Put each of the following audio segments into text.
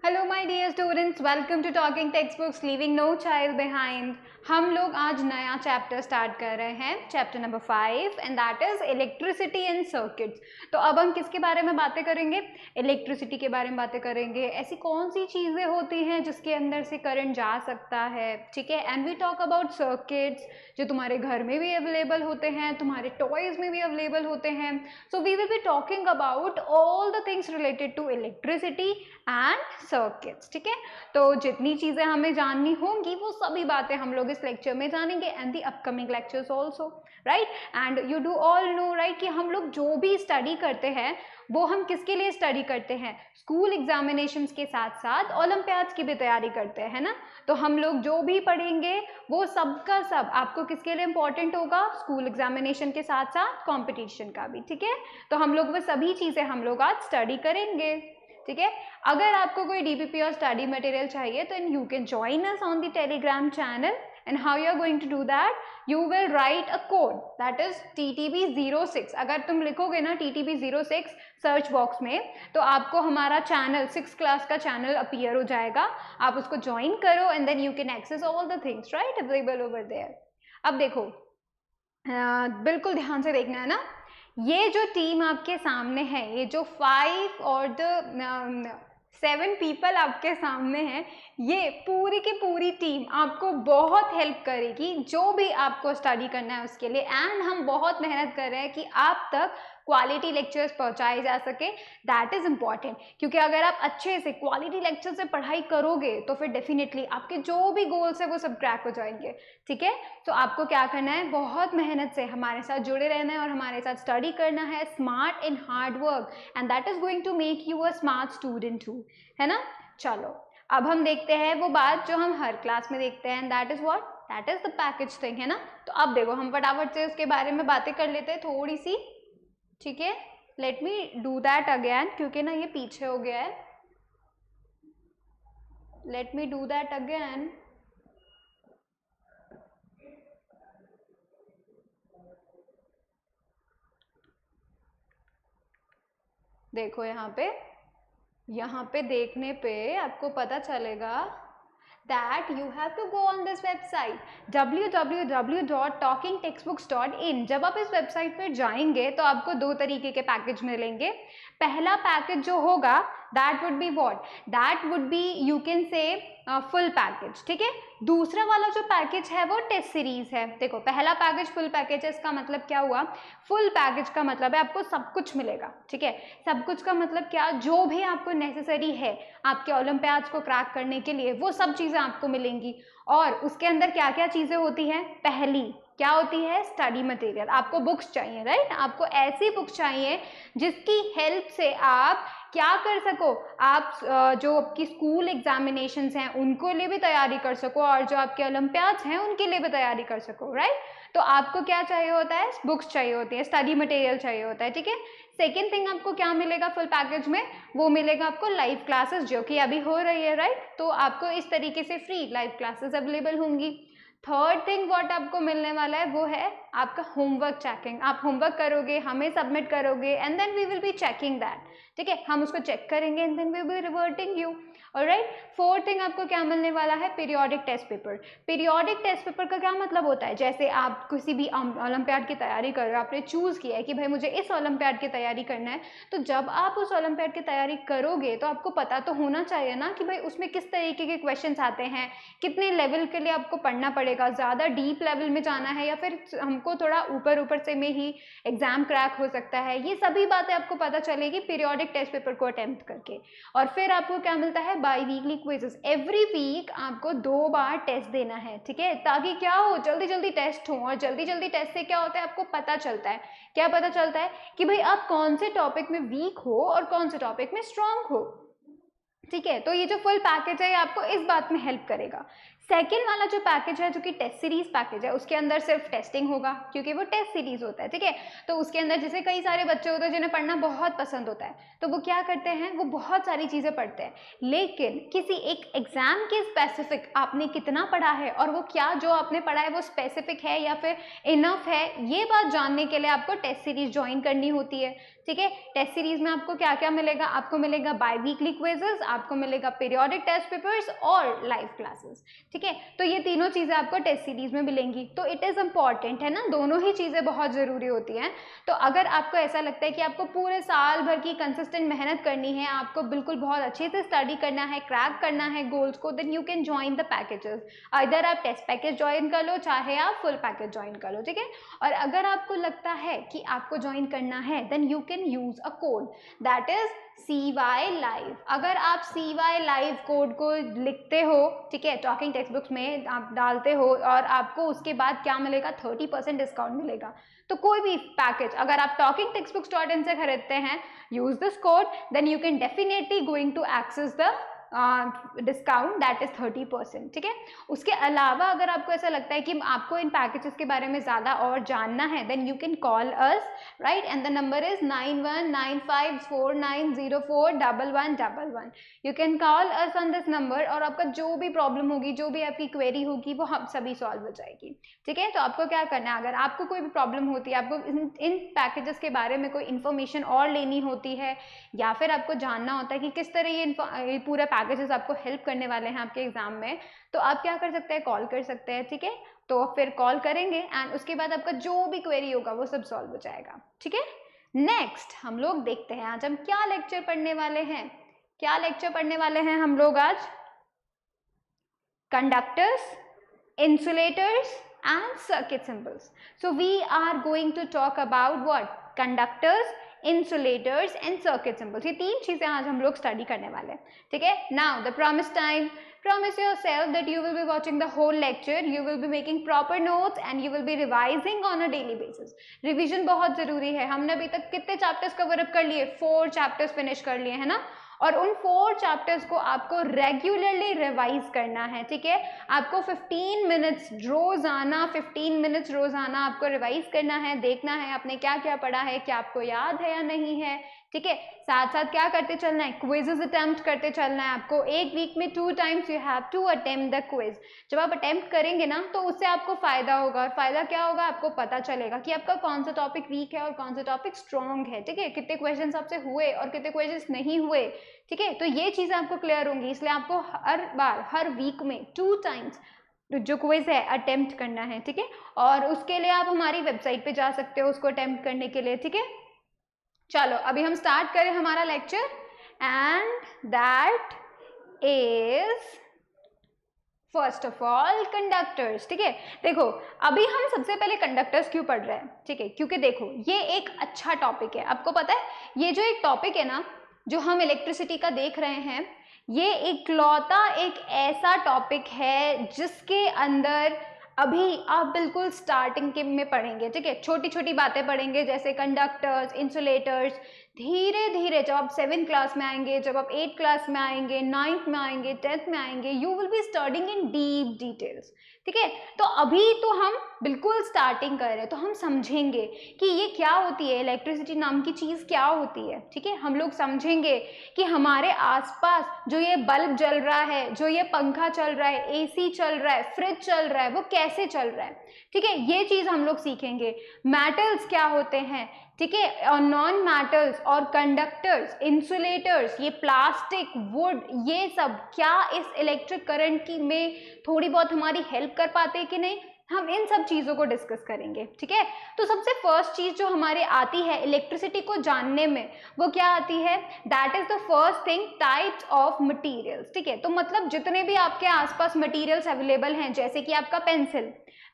Hello my dear students, welcome to talking textbooks leaving no child behind. हम लोग आज नया chapter start कर रहे हैं, chapter number 5 and that is electricity and circuits. तो अब हम किसके बारे में बातें करेंगे? इलेक्ट्रिसिटी के बारे में बातें करेंगे। ऐसी कौन सी चीज़ें होती हैं जिसके अंदर से करंट जा सकता है, ठीक है। And we talk about circuits जो तुम्हारे घर में भी अवेलेबल होते हैं, तुम्हारे टॉयज़ में भी अवेलेबल होते हैं। So we will be talking about all the things related to electricity and circuits, ठीक है। तो जितनी चीज़ें हमें जाननी होंगी वो सभी बातें हम लोग इस लेक्चर में जानेंगे and the upcoming lectures also, right. And you do all know right कि हम लोग जो भी स्टडी करते हैं वो हम किसके लिए स्टडी करते हैं? स्कूल एग्जामिनेशंस के साथ साथ ओलंपियाड्स की भी तैयारी करते हैं ना। तो हम लोग जो भी पढ़ेंगे वो सबका सब आपको किसके लिए इंपॉर्टेंट होगा? स्कूल एग्जामिनेशन के साथ साथ कंपटीशन का भी, ठीक है। तो हम लोग वो सभी चीज़ें हम लोग आज स्टडी करेंगे, ठीक है। अगर आपको कोई डीपीपी और स्टडी मटेरियल चाहिए तो you can join us on the Telegram channel and how you are going to do that, you will write a code that is TTB06। अगर तुम लिखोगे ना TTB06 सर्च बॉक्स में तो आपको हमारा चैनल 6th क्लास का चैनल अपीयर हो जाएगा। आप उसको ज्वाइन करो and then you can access all the things right available over there. अब देखो, बिल्कुल ध्यान से देखना है ना। ये जो टीम आपके सामने है, ये जो 5 और द 7 पीपल आपके सामने हैं, ये पूरी की पूरी टीम आपको बहुत हेल्प करेगी जो भी आपको स्टडी करना है उसके लिए। एंड हम बहुत मेहनत कर रहे हैं कि आप तक क्वालिटी लेक्चर्स पहुंचाए जा सके। दैट इज़ इम्पॉर्टेंट, क्योंकि अगर आप अच्छे से क्वालिटी लेक्चर से पढ़ाई करोगे तो फिर डेफिनेटली आपके जो भी गोल्स है वो सब क्रैक हो जाएंगे, ठीक है। तो आपको क्या करना है? बहुत मेहनत से हमारे साथ जुड़े रहना है और हमारे साथ स्टडी करना है, smart and hard work, and that is going to make you a smart student too, है ना। चलो अब हम देखते हैं वो बात जो हम हर क्लास में देखते हैं, that is what, that is the package thing, है ना। तो अब देखो हम फटाफट से उसके बारे में बातें कर लेते हैं थोड़ी सी, ठीक है। Let me do that again, क्योंकि ना ये पीछे हो गया है। Let me do that again. देखो यहाँ पे देखने पे आपको पता चलेगा that you have to go on this website www.talkingtextbooks.in। जब आप इस वेबसाइट पर जाएंगे तो आपको दो तरीके के पैकेज मिलेंगे। पहला पैकेज जो होगा that would be what, that would be you can say full package, ठीक है। दूसरा वाला जो पैकेज है वो टेस्ट सीरीज है। देखो पहला पैकेज फुल पैकेज है, इसका मतलब क्या हुआ? फुल पैकेज का मतलब है आपको सब कुछ मिलेगा, ठीक है। सब कुछ का मतलब क्या? जो भी आपको नेसेसरी है आपके ओलंपियाड्स को क्रैक करने के लिए वो सब चीज़ें आपको मिलेंगी। और उसके अंदर क्या क्या चीज़ें होती हैं? पहली क्या होती है? Study material. आपको बुक्स चाहिए, राइट। आपको ऐसी बुक्स चाहिए जिसकी हेल्प से आप क्या कर सको, आप जो आपकी स्कूल एग्जामिनेशंस हैं उनको लिए भी तैयारी कर सको और जो आपके ओलंपियाड्स हैं उनके लिए भी तैयारी कर सको, राइट। तो आपको क्या चाहिए होता है? बुक्स चाहिए होती है, स्टडी मटेरियल चाहिए होता है, ठीक है। सेकेंड थिंग आपको क्या मिलेगा फुल पैकेज में? वो मिलेगा आपको लाइव क्लासेस जो कि अभी हो रही है, राइट। तो आपको इस तरीके से फ्री लाइव क्लासेस अवेलेबल होंगी। थर्ड थिंग व्हाट आपको मिलने वाला है वो है आपका होमवर्क चेकिंग। आप होमवर्क करोगे, हमें सबमिट करोगे and then we will be checking that, ठीक है। हम उसको चेक करेंगे and then we will be reverting you, alright. Fourth thing आपको क्या मिलने वाला है? Periodic test paper. Periodic test paper का क्या मतलब होता है? जैसे आप किसी भी ओलंपियाड की तैयारी कर रहे हो, आपने चूज़ किया है कि भाई मुझे इस ओलंपियाड की तैयारी करना है, तो जब आप उस ओलंपियाड की तैयारी करोगे तो आपको पता तो होना चाहिए ना कि भाई उसमें किस तरीके के क्वेश्चंस आते हैं, कितने लेवल के लिए आपको पढ़ना पड़ेगा, ज़्यादा डीप लेवल में जाना है या फिर हमको थोड़ा ऊपर से में ही एग्जाम क्रैक हो सकता है। ये सभी बातें आपको पता चलेगी पीरियोडिक टेस्ट पेपर को अटेम्प्ट करके। और फिर आपको क्या मिलता है? Biweekly quizzes. Every week आपको 2 बार टेस्ट देना है, ठीक है, ताकि क्या हो, जल्दी जल्दी टेस्ट हो। और जल्दी जल्दी टेस्ट से क्या होता है? आपको पता चलता है, क्या पता चलता है? कि भाई आप कौन से टॉपिक में वीक हो और कौन से टॉपिक में स्ट्रांग हो, ठीक है। तो ये जो फुल पैकेज है ये आपको इस बात में हेल्प करेगा। सेकेंड वाला जो पैकेज है जो कि टेस्ट सीरीज पैकेज है, उसके अंदर सिर्फ टेस्टिंग होगा क्योंकि वो टेस्ट सीरीज होता है, ठीक है। तो उसके अंदर जैसे कई सारे बच्चे होते हैं जिन्हें पढ़ना बहुत पसंद होता है, तो वो क्या करते हैं? वो बहुत सारी चीज़ें पढ़ते हैं, लेकिन किसी एक एग्जाम के स्पेसिफिक आपने कितना पढ़ा है और वो क्या जो आपने पढ़ा है वो स्पेसिफिक है या फिर इनफ है, ये बात जानने के लिए आपको टेस्ट सीरीज ज्वाइन करनी होती है, ठीक है। टेस्ट सीरीज में आपको क्या क्या मिलेगा, आपको मिलेगा बाई वीकली क्विजेस, आपको मिलेगा पीरियोडिक टेस्ट पेपर्स और लाइव क्लासेस, ठीक है। तो ये तीनों चीज़ें आपको टेस्ट सीरीज में मिलेंगी। तो इट इज़ इम्पॉर्टेंट है ना, दोनों ही चीज़ें बहुत ज़रूरी होती हैं। तो अगर आपको ऐसा लगता है कि आपको पूरे साल भर की कंसिस्टेंट मेहनत करनी है, आपको बिल्कुल बहुत अच्छे से स्टडी करना है, क्रैक करना है गोल्स को, then you can join the packages. इधर आप टेस्ट पैकेज ज्वाइन कर लो, चाहे आप फुल पैकेज ज्वाइन कर लो, ठीक है। और अगर आपको लगता है कि आपको ज्वाइन करना है, then you can use a code that is CY Live। अगर आप CY Live कोड को लिखते हो, ठीक है, टॉकिंग टेक्स्ट बुक्स में आप डालते हो और आपको उसके बाद क्या मिलेगा, 30% डिस्काउंट मिलेगा। तो कोई भी पैकेज अगर आप talkingtextbooks.in से खरीदते हैं, use this code, then you can definitely going to access the discount that is 30%, ठीक है। उसके अलावा अगर आपको ऐसा लगता है कि आपको इन पैकेजेस के बारे में ज़्यादा और जानना है, then you can call us, right, and the number is 919549041111। You can call us on this number और आपका जो भी प्रॉब्लम होगी, जो भी आपकी क्वेरी होगी, वो हम सभी सॉल्व हो जाएगी, ठीक है। तो आपको क्या करना है, अगर आपको कोई भी प्रॉब्लम होती है, आपको इन पैकेजेस के बारे में कोई इन्फॉर्मेशन और लेनी होती है, या फिर आपको जानना होता है कि किस तरह ये पूरा पैकेजेस आपको हेल्प करने वाले हैं आपके एग्जाम में, तो आप क्या कर सकते हैं, कॉल कर सकते हैं, ठीक है। तो फिर कॉल करेंगे एंड उसके बाद आपका जो भी क्वेरी होगा वो सब सॉल्व हो जाएगा, ठीक है। नेक्स्ट हम लोग देखते हैं आज हम क्या लेक्चर पढ़ने वाले हैं। क्या लेक्चर पढ़ने वाले हैं हम लोग आज, conductors, insulators and circuit symbols. So we are going to talk about what? Conductors, insulators and circuit symbols. ये तीन चीजें आज हम लोग स्टडी करने वाले हैं, ठीक है। Now the promise time. Promise yourself that you will be watching the whole lecture, you will be making proper notes and you will be revising on a daily basis. Revision बहुत जरूरी है। हमने अभी तक कितने चैप्टर्स कवर अप कर लिए, 4 chapters finish कर लिए है ना, और उन 4 चैप्टर्स को आपको रेगुलरली रिवाइज करना है, ठीक है। आपको 15 मिनट्स रोजाना आपको रिवाइज करना है, देखना है आपने क्या क्या पढ़ा है, क्या आपको याद है या नहीं है, ठीक है। साथ साथ क्या करते चलना है, क्विजेस अटेम्प्ट करते चलना है आपको। एक वीक में 2 times you have to attempt the quiz. जब आप अटेम्प्ट करेंगे ना, तो उससे आपको फायदा होगा, और फायदा क्या होगा, आपको पता चलेगा कि आपका कौन सा टॉपिक वीक है और कौन सा टॉपिक स्ट्रॉन्ग है, ठीक है। कितने क्वेश्चन आपसे हुए और कितने क्वेश्चन नहीं हुए, ठीक है। तो ये चीजें आपको क्लियर होंगी, इसलिए आपको हर बार, हर वीक में 2 टाइम्स जो क्विज है अटेम्प्ट करना है, ठीक है। और उसके लिए आप हमारी वेबसाइट पे जा सकते हो उसको अटेम्प्ट करने के लिए, ठीक है। चलो अभी हम स्टार्ट करें हमारा lecture, and that is first of all conductors, ठीक है। देखो अभी हम सबसे पहले कंडक्टर्स क्यों पढ़ रहे हैं, ठीक है, क्योंकि देखो ये एक अच्छा टॉपिक है। आपको पता है ये जो एक टॉपिक है ना, जो हम इलेक्ट्रिसिटी का देख रहे हैं, ये इकलौता एक ऐसा टॉपिक है जिसके अंदर अभी आप बिल्कुल स्टार्टिंग के में पढ़ेंगे, ठीक है। छोटी छोटी बातें पढ़ेंगे जैसे कंडक्टर्स, इंसुलेटर्स। धीरे धीरे जब आप 7th क्लास में आएंगे, जब आप 8th क्लास में आएंगे, 9th में आएंगे, 10th में आएंगे, you will be studying in deep details, ठीक है। तो अभी तो हम बिल्कुल स्टार्टिंग कर रहे हैं, तो हम समझेंगे कि ये क्या होती है, इलेक्ट्रिसिटी नाम की चीज़ क्या होती है, ठीक है। हम लोग समझेंगे कि हमारे आसपास जो ये बल्ब जल रहा है, जो ये पंखा चल रहा है, AC चल रहा है, फ्रिज चल रहा है, वो कैसे चल रहा है, ठीक है। ये चीज़ हम लोग सीखेंगे। मेटल्स क्या होते हैं, ठीक है, और नॉन मेटल्स और कंडक्टर्स, इंसुलेटर्स, ये प्लास्टिक, वुड, ये सब क्या इस इलेक्ट्रिक करंट की में थोड़ी बहुत हमारी हेल्प कर पाते हैं कि नहीं, हम इन सब चीज़ों को डिस्कस करेंगे, ठीक है। तो सबसे फर्स्ट चीज़ जो हमारे आती है इलेक्ट्रिसिटी को जानने में, वो क्या आती है, that is the first thing, types of materials, ठीक है। तो मतलब जितने भी आपके आसपास मटीरियल्स अवेलेबल हैं, जैसे कि आपका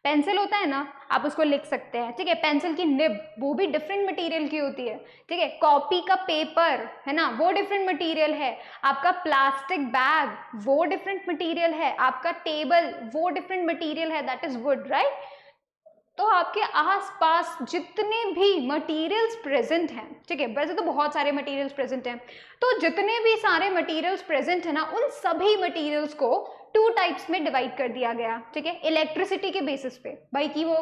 पेंसिल होता है ना, आप उसको लिख सकते हैं, ठीक है। पेंसिल की निब वो भी डिफरेंट मटेरियल की होती है, ठीक है। कॉपी का पेपर है ना, वो डिफरेंट मटेरियल है। आपका प्लास्टिक बैग वो डिफरेंट मटेरियल है। आपका टेबल वो डिफरेंट मटेरियल है, दैट इज वुड, राइट। तो आपके आसपास जितने भी मटेरियल्स प्रेजेंट हैं, ठीक है, वैसे तो बहुत सारे मटेरियल्स प्रेजेंट हैं, तो जितने भी सारे मटेरियल्स प्रेजेंट है ना, उन सभी मटेरियल्स को 2 टाइप्स में डिवाइड कर दिया गया, ठीक है, इलेक्ट्रिसिटी के बेसिस पे, भाई कि वो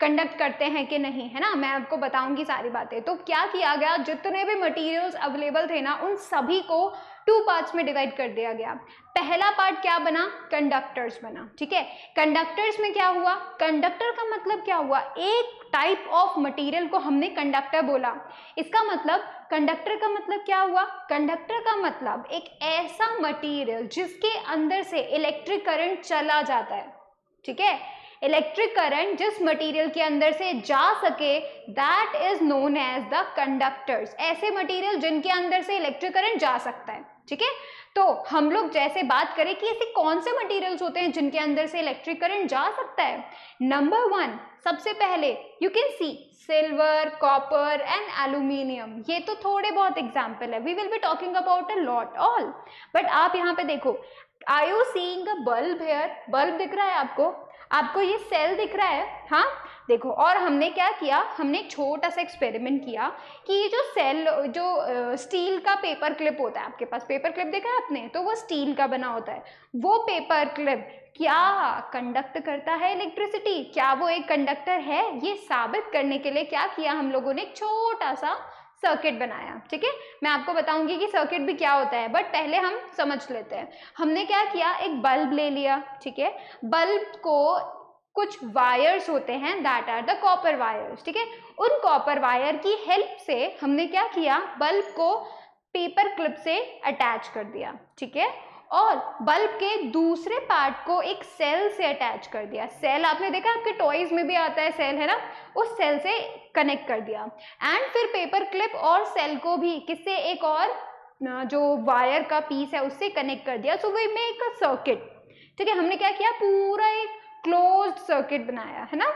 कंडक्ट करते हैं कि नहीं, है ना। मैं आपको बताऊंगी सारी बातें। तो क्या किया गया, जितने भी मटेरियल्स अवेलेबल थे ना, उन सभी को टू पार्ट्स में डिवाइड कर दिया गया। पहला पार्ट क्या बना, कंडक्टर्स बना, ठीक है। कंडक्टर्स में क्या हुआ, कंडक्टर का मतलब क्या हुआ, एक टाइप ऑफ मटेरियल को हमने कंडक्टर बोला। इसका मतलब कंडक्टर का मतलब क्या हुआ, कंडक्टर का मतलब एक ऐसा मटेरियल जिसके अंदर से इलेक्ट्रिक करंट चला जाता है, ठीक है। इलेक्ट्रिक करंट जिस मटेरियल के अंदर से जा सके that is known as the conductors. ऐसे मटेरियल जिनके अंदर से इलेक्ट्रिक करंट जा सकता है, ठीक है। तो हम लोग जैसे बात करें कि ऐसे कौन से मटेरियल्स होते हैं जिनके अंदर से इलेक्ट्रिक करंट जा सकता है। नंबर 1 सबसे पहले you can see silver, copper and aluminium. ये तो थोड़े बहुत एग्जाम्पल है, we will be talking about a lot all. But आप यहाँ पे देखो, are you seeing a bulb here, bulb दिख रहा है आपको, आपको ये सेल दिख रहा है, हाँ देखो। और हमने क्या किया, हमने एक छोटा सा एक्सपेरिमेंट किया कि ये जो सेल, जो स्टील का पेपर क्लिप होता है, आपके पास पेपर क्लिप देखा है आपने, तो वो स्टील का बना होता है। वो पेपर क्लिप क्या कंडक्ट करता है इलेक्ट्रिसिटी, क्या वो एक कंडक्टर है, ये साबित करने के लिए क्या किया हम लोगों ने, एक छोटा सा सर्किट बनाया, ठीक है। मैं आपको बताऊंगी कि सर्किट भी क्या होता है, बट पहले हम समझ लेते हैं। हमने क्या किया, एक बल्ब ले लिया, ठीक है। बल्ब को कुछ वायर्स होते हैं that are the copper wires, ठीक है। उन कॉपर वायर की हेल्प से हमने क्या किया, बल्ब को पेपर क्लिप से अटैच कर दिया, ठीक है। और बल्ब के दूसरे पार्ट को एक सेल से अटैच कर दिया। सेल आपने देखा आपके टॉयज में भी आता है सेल, है ना, उस सेल से कनेक्ट कर दिया। एंड फिर पेपर क्लिप और सेल को भी किससे, एक और जो वायर का पीस है उससे कनेक्ट कर दिया। So we make a circuit, ठीक है। हमने क्या किया, पूरा एक क्लोज्ड सर्किट बनाया, है ना।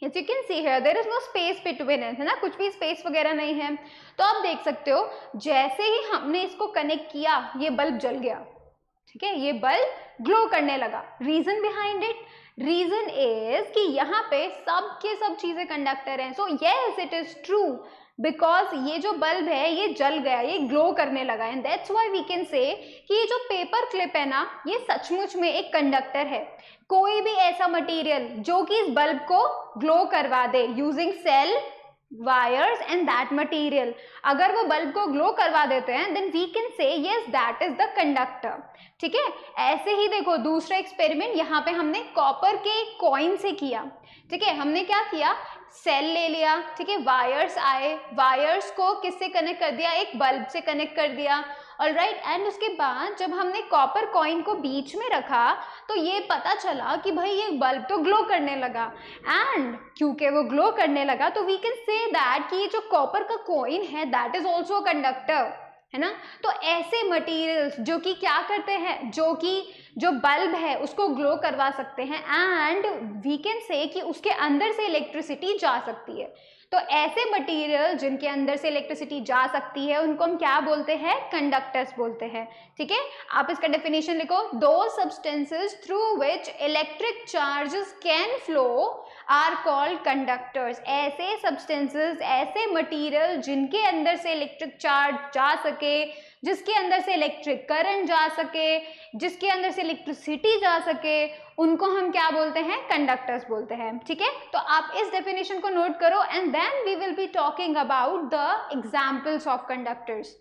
As you can see here, there is no space between it, है ना, कुछ भी स्पेस वगैरह नहीं है। तो आप देख सकते हो जैसे ही हमने इसको कनेक्ट किया ये बल्ब जल गया, ठीक है, ये बल्ब ग्लो करने लगा। Reason behind it, reason is कि यहाँ पे सब के सब चीजें कंडक्टर हैं। So yes it is true, because ये जो बल्ब है ये जल गया, ये ग्लो करने लगा, and that's why we can say कि ये जो पेपर क्लिप है ना, ये सचमुच में एक कंडक्टर है। कोई भी ऐसा मटेरियल जो कि इस बल्ब को ग्लो करवा दे using cell, wires and that material, अगर वो बल्ब को ग्लो करवा देते हैं then we can say yes that is the conductor, ठीक है। ऐसे ही देखो दूसरा एक्सपेरिमेंट यहाँ पे हमने कॉपर के कॉइन से किया, ठीक है। हमने क्या किया, सेल ले लिया, ठीक है, वायर्स आए, वायर्स को किससे कनेक्ट कर दिया, एक बल्ब से कनेक्ट कर दिया, ऑलराइट। एंड उसके बाद जब हमने कॉपर कॉइन को बीच में रखा तो ये पता चला कि भाई ये बल्ब तो ग्लो करने लगा, एंड क्योंकि वो ग्लो करने लगा तो वी कैन से दैट कि ये जो कॉपर का कॉइन है that is also a conductor, है ना। तो ऐसे मटेरियल्स जो कि क्या करते हैं, जो कि जो बल्ब है उसको ग्लो करवा सकते हैं, एंड वी कैन से कि उसके अंदर से इलेक्ट्रिसिटी जा सकती है। तो ऐसे मटेरियल जिनके अंदर से इलेक्ट्रिसिटी जा सकती है उनको हम क्या बोलते हैं, कंडक्टर्स बोलते हैं, ठीक है। आप इसका डेफिनेशन लिखो, दो substances through which electric charges can flow are called conductors. ऐसे सब्सटेंसेस, ऐसे मटेरियल जिनके अंदर से इलेक्ट्रिक चार्ज जा सके, जिसके अंदर से इलेक्ट्रिक करंट जा सके, जिसके अंदर से इलेक्ट्रिसिटी जा सके, उनको हम क्या बोलते हैं, कंडक्टर्स बोलते हैं, ठीक है। तो आप इस डेफिनेशन को नोट करो and then we will be talking about the examples of conductors.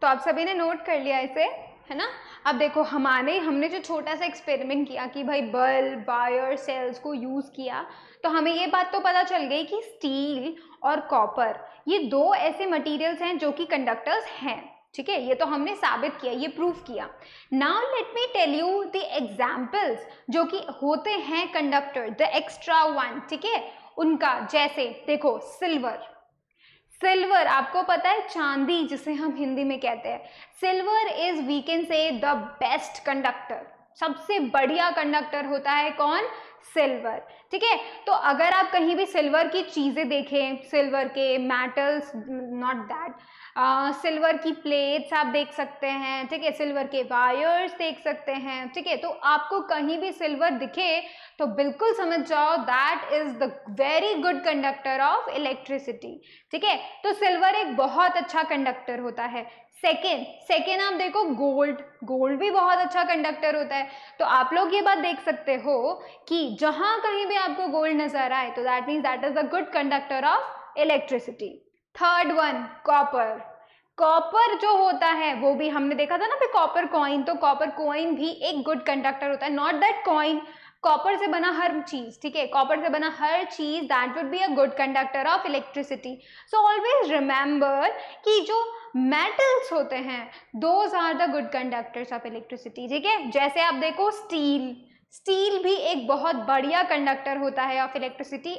तो आप सभी ने नोट कर लिया इसे, है ना। अब देखो हमने जो छोटा सा एक्सपेरिमेंट किया कि भाई बल्ब, वायर, सेल्स को यूज किया, तो हमें ये बात तो पता चल गई कि स्टील और कॉपर ये दो ऐसे मटेरियल्स हैं जो कि कंडक्टर्स हैं, ठीक है, ये तो हमने साबित किया, ये प्रूफ किया। Now let me tell you the examples जो कि होते हैं कंडक्टर, द एक्स्ट्रा वन, ठीक है, उनका। जैसे देखो सिल्वर, सिल्वर आपको पता है चांदी जिसे हम हिंदी में कहते हैं। Silver is we can say the best conductor, सबसे बढ़िया कंडक्टर होता है कौन? सिल्वर, ठीक है। तो अगर आप कहीं भी सिल्वर की चीजें देखें, सिल्वर के मेटल्स, नॉट दैट, सिल्वर की प्लेट्स आप देख सकते हैं, ठीक है, सिल्वर के वायर्स देख सकते हैं, ठीक है, तो आपको कहीं भी सिल्वर दिखे तो बिल्कुल समझ जाओ that is the very good conductor of electricity, ठीक है। तो सिल्वर एक बहुत अच्छा कंडक्टर होता है। सेकेंड आप देखो गोल्ड, गोल्ड भी बहुत अच्छा कंडक्टर होता है। तो आप लोग ये बात देख सकते हो कि जहां कहीं भी आपको गोल्ड नजर आए तो that means that is the good conductor of electricity. Third one copper, copper जो होता है वो भी हमने देखा था ना फिर कॉपर कॉइन, तो कॉपर कॉइन भी एक गुड कंडक्टर होता है। नॉट दैट कॉइन, कॉपर से बना हर चीज, ठीक है, कॉपर से बना हर चीज that would be a good conductor of electricity. So always remember कि जो मेटल्स होते हैं those are the good conductors of electricity, ठीक है। जैसे आप देखो स्टील, स्टील भी एक बहुत बढ़िया कंडक्टर होता है ऑफ इलेक्ट्रिसिटी।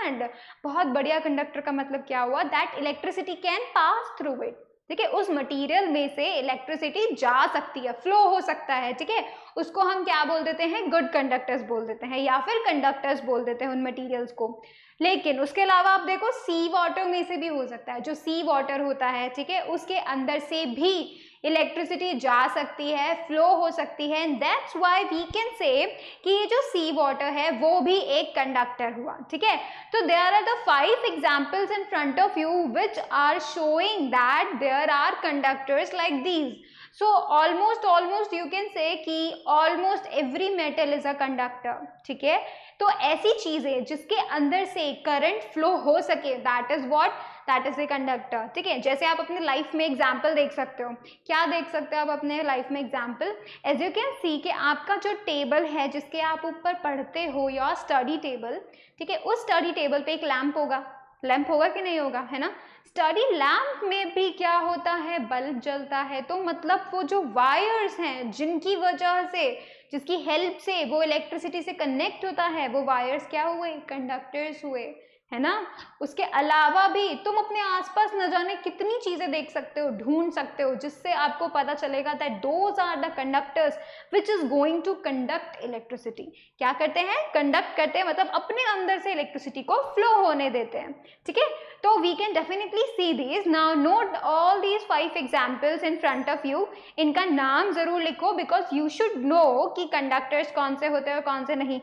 एंड बहुत बढ़िया कंडक्टर का मतलब क्या हुआ? That electricity can pass through it, ठीक है, उस मटेरियल में से इलेक्ट्रिसिटी जा सकती है, फ्लो हो सकता है, ठीक है, उसको हम क्या बोल देते हैं? गुड कंडक्टर्स बोल देते हैं या फिर कंडक्टर्स बोल देते हैं उन मटेरियल्स को। लेकिन उसके अलावा आप देखो सी वाटर में से भी हो सकता है, जो सी वाटर होता है, ठीक है, उसके अंदर से भी इलेक्ट्रिसिटी जा सकती है, फ्लो हो सकती है। And that's why we can say कि ये जो सी वाटर है वो भी एक कंडक्टर हुआ, ठीक है। तो there are the 5 examples in front of you which are showing that there are conductors like these. So almost you can say कि almost every metal is a conductor, ठीक है। तो ऐसी चीजें जिसके अंदर से करंट फ्लो हो सके that is what, that is a conductor, ठीक है। जैसे आप अपने लाइफ में एग्जाम्पल देख सकते हो, क्या देख सकते हो आप अपने लाइफ में example? As you can see कि आपका जो टेबल है जिसके आप ऊपर पढ़ते हो, योर स्टडी टेबल, ठीक है, उस स्टडी टेबल पे एक लैंप होगा, लैंप होगा कि नहीं होगा, है ना। स्टडी लैंप में भी क्या होता है? बल्ब जलता है। तो मतलब वो जो वायर्स हैं जिनकी वजह से, जिसकी हेल्प से वो इलेक्ट्रिसिटी से कनेक्ट होता है, वो वायर्स क्या हुए? कंडक्टर्स हुए, है ना। उसके अलावा भी तुम अपने आसपास न जाने कितनी चीजें देख सकते हो, ढूंढ सकते हो, जिससे आपको पता चलेगा that those are the conductors which is going to conduct electricity. क्या करते हैं? कंडक्ट करते हैं, मतलब अपने अंदर से इलेक्ट्रिसिटी को फ्लो होने देते हैं, ठीक है। तो we can definitely see this. Now note all these 5 examples in front of you. इनका नाम जरूर लिखो बिकॉज यू शुड नो कि कंडक्टर्स कौन से होते हैं और कौन से नहीं।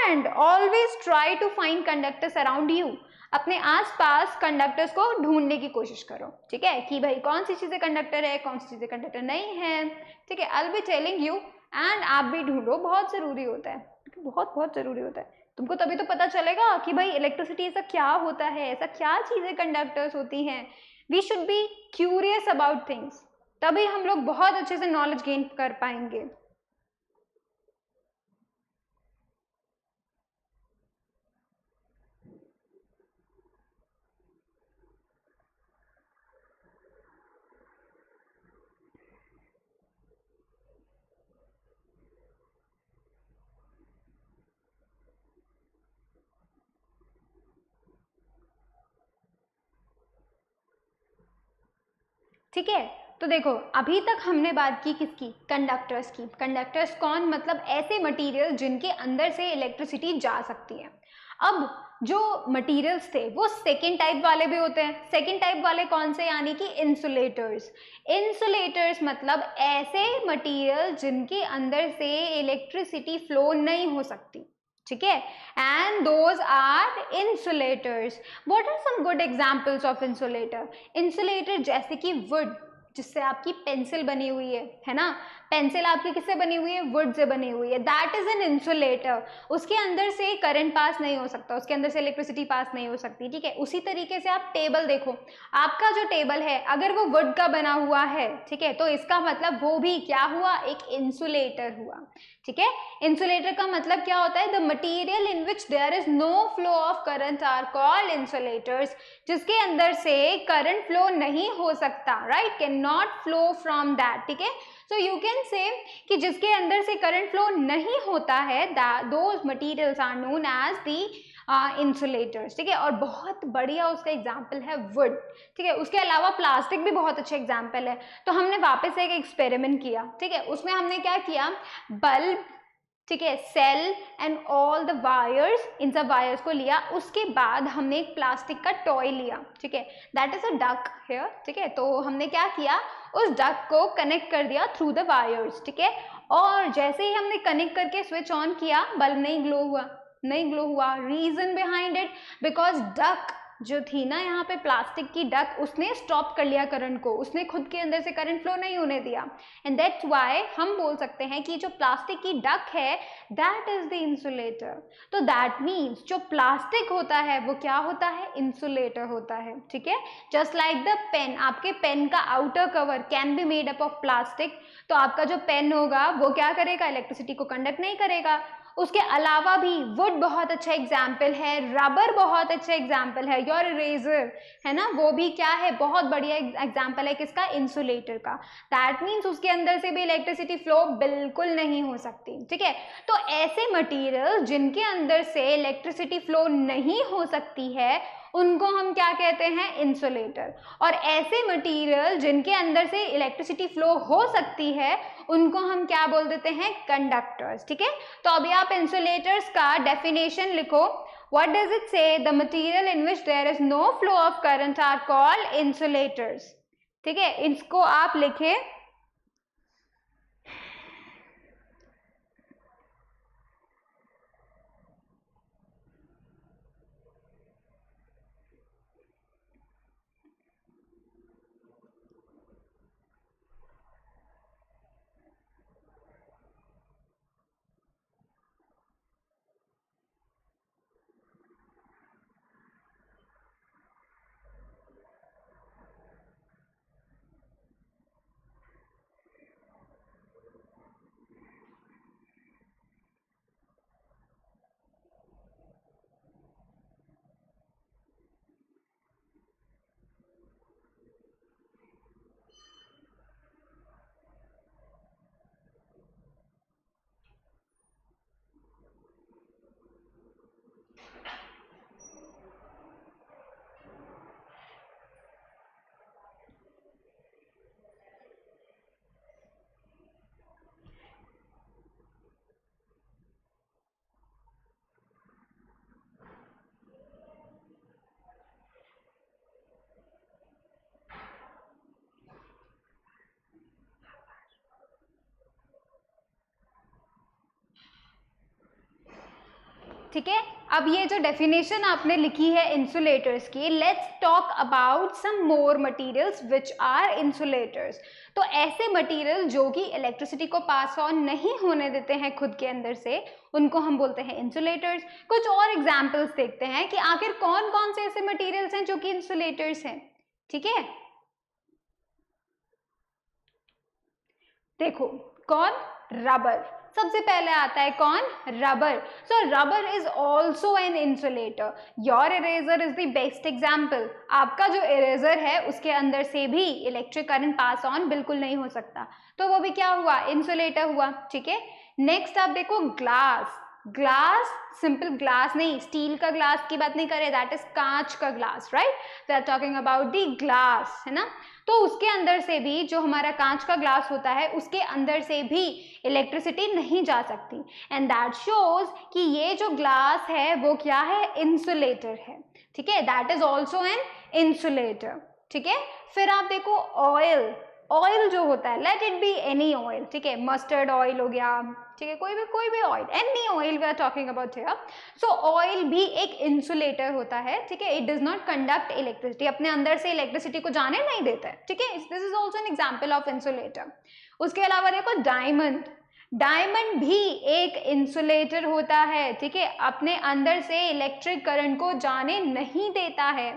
And always try to find conductors around you. अपने आसपास कंडक्टर्स को ढूंढने की कोशिश करो, ठीक है, कि भाई कौन सी चीजें कंडक्टर है, कौन सी चीजें कंडक्टर नहीं है, ठीक है। आई will be telling you and आप भी ढूंढो, बहुत जरूरी होता है, बहुत जरूरी होता है। तुमको तभी तो पता चलेगा कि भाई इलेक्ट्रिसिटी ऐसा क्या होता है, ऐसा क्या चीजें कंडक्टर्स होती हैं। We should be curious about things, तभी हम लोग बहुत अच्छे से नॉलेज गेन कर पाएंगे। ठीक है, तो देखो अभी तक हमने बात की किसकी? कंडक्टर्स की। कंडक्टर्स कौन? मतलब ऐसे मटेरियल जिनके अंदर से इलेक्ट्रिसिटी जा सकती है। अब जो मटेरियल्स थे वो सेकेंड टाइप वाले भी होते हैं। सेकेंड टाइप वाले कौन से? यानी कि इंसुलेटर्स। इंसुलेटर्स मतलब ऐसे मटेरियल जिनके अंदर से इलेक्ट्रिसिटी फ्लो नहीं हो सकती, ठीक है, and those are insulators. What are some good examples of insulator? Insulator जैसे कि वुड, जिससे आपकी पेंसिल बनी हुई है ना, पेंसिल आपकी किससे बनी हुई है, वुड से बनी हुई है, दैट इज एन इंसुलेटर, उसके अंदर से करंट पास नहीं हो सकता, उसके अंदर से इलेक्ट्रिसिटी पास नहीं हो सकती, ठीक है। उसी तरीके से आप टेबल देखो, आपका जो टेबल है अगर वो वुड का बना हुआ है, ठीक है, तो इसका मतलब वो भी क्या हुआ, एक इंसुलेटर हुआ, ठीक है। इंसुलेटर का मतलब क्या होता है, the material in which there is no flow of current are called insulators, जिसके अंदर से करंट फ्लो नहीं हो सकता, right, can not flow from that, ठीक है। सो यू कैन से कि जिसके अंदर से करंट फ्लो नहीं होता है, those materials are known as the insulators, ठीक है। और बहुत बढ़िया उसका एग्जाम्पल है वुड, ठीक है। उसके अलावा प्लास्टिक भी बहुत अच्छा एग्जाम्पल है। तो हमने वापस एक एक्सपेरिमेंट किया, ठीक है, उसमें हमने क्या किया, बल्ब, ठीक है, cell and all the wires, इन सब वायर्स को लिया, उसके बाद हमने एक प्लास्टिक का टॉय लिया, ठीक है, that is a duck here, ठीक है। तो हमने क्या किया, उस डक को कनेक्ट कर दिया थ्रू द वायर्स, ठीक है, और जैसे ही हमने कनेक्ट करके स्विच ऑन किया, बल्ब नहीं ग्लो हुआ, नहीं ग्लो हुआ। रीजन बिहाइंड इट, बिकॉज डक जो थी ना यहाँ पे, प्लास्टिक की डक, उसने स्टॉप कर लिया करंट को, उसने खुद के अंदर से करंट फ्लो नहीं होने दिया, एंड दैट्स व्हाई हम बोल सकते हैं कि जो प्लास्टिक की डक है दैट इज द इंसुलेटर। तो दैट मीन्स जो प्लास्टिक होता है वो क्या होता है, इंसुलेटर होता है, ठीक है। जस्ट लाइक द पेन, आपके पेन का outer cover can be made up of plastic, तो आपका जो पेन होगा वो क्या करेगा, इलेक्ट्रिसिटी को कंडक्ट नहीं करेगा। उसके अलावा भी वुड बहुत अच्छा एग्जाम्पल है, रबर बहुत अच्छा एग्जाम्पल है, योर इरेजर है ना, वो भी क्या है, बहुत बढ़िया एग्जाम्पल है किसका, इंसुलेटर का। दैट मीन्स उसके अंदर से भी इलेक्ट्रिसिटी फ्लो बिल्कुल नहीं हो सकती, ठीक है। तो ऐसे मटीरियल जिनके अंदर से इलेक्ट्रिसिटी फ्लो नहीं हो सकती है उनको हम क्या कहते हैं, इंसुलेटर। और ऐसे मटीरियल जिनके अंदर से इलेक्ट्रिसिटी फ्लो हो सकती है उनको हम क्या बोल देते हैं, कंडक्टर्स, ठीक है। तो अभी आप इंसुलेटर्स का डेफिनेशन लिखो, what does it say, the material in which there is no flow of current are called insulators, ठीक है, इसको आप लिखे। ठीक है, अब ये जो डेफिनेशन आपने लिखी है इंसुलेटर्स की, let's talk about some more materials which are insulators. तो ऐसे मटेरियल जो कि इलेक्ट्रिसिटी को पास ऑन नहीं होने देते हैं खुद के अंदर से, उनको हम बोलते हैं इंसुलेटर्स। कुछ और एग्जाम्पल्स देखते हैं कि आखिर कौन कौन से ऐसे मटेरियल्स हैं जो कि इंसुलेटर्स हैं, ठीक है। देखो, कौन, रबर, सबसे पहले आता है कौन, rubber. So rubber is also an insulator. Your eraser is the best example. आपका जो इरेजर है उसके अंदर से भी इलेक्ट्रिक करंट पास ऑन बिल्कुल नहीं हो सकता, तो वो भी क्या हुआ, इंसुलेटर हुआ, ठीक है। नेक्स्ट आप देखो, ग्लास। ग्लास, सिंपल ग्लास नहीं, स्टील का ग्लास की बात नहीं कर रहे, दैट इज कांच का glass, right, we are talking about the glass, है ना। तो उसके अंदर से भी, जो हमारा कांच का ग्लास होता है उसके अंदर से भी इलेक्ट्रिसिटी नहीं जा सकती, एंड दैट शोज कि ये जो ग्लास है वो क्या है, इंसुलेटर है, ठीक है, that is also an insulator, ठीक है। फिर आप देखो ऑयल। ऑयल जो होता है, let it be any oil, ठीक है, मस्टर्ड ऑयल हो गया, ठीक है, कोई भी oil, any oil we are talking about here. So oil भी एक इंसुलेटर होता है, ठीक है, it does not conduct electricity, अपने अंदर से इलेक्ट्रिसिटी को जाने नहीं देता है, ठीक है, this is also an example of insulator. उसके अलावा देखो डायमंड, डायमंड भी एक इंसुलेटर होता है, ठीक है, अपने अंदर से इलेक्ट्रिक करंट को जाने नहीं देता है,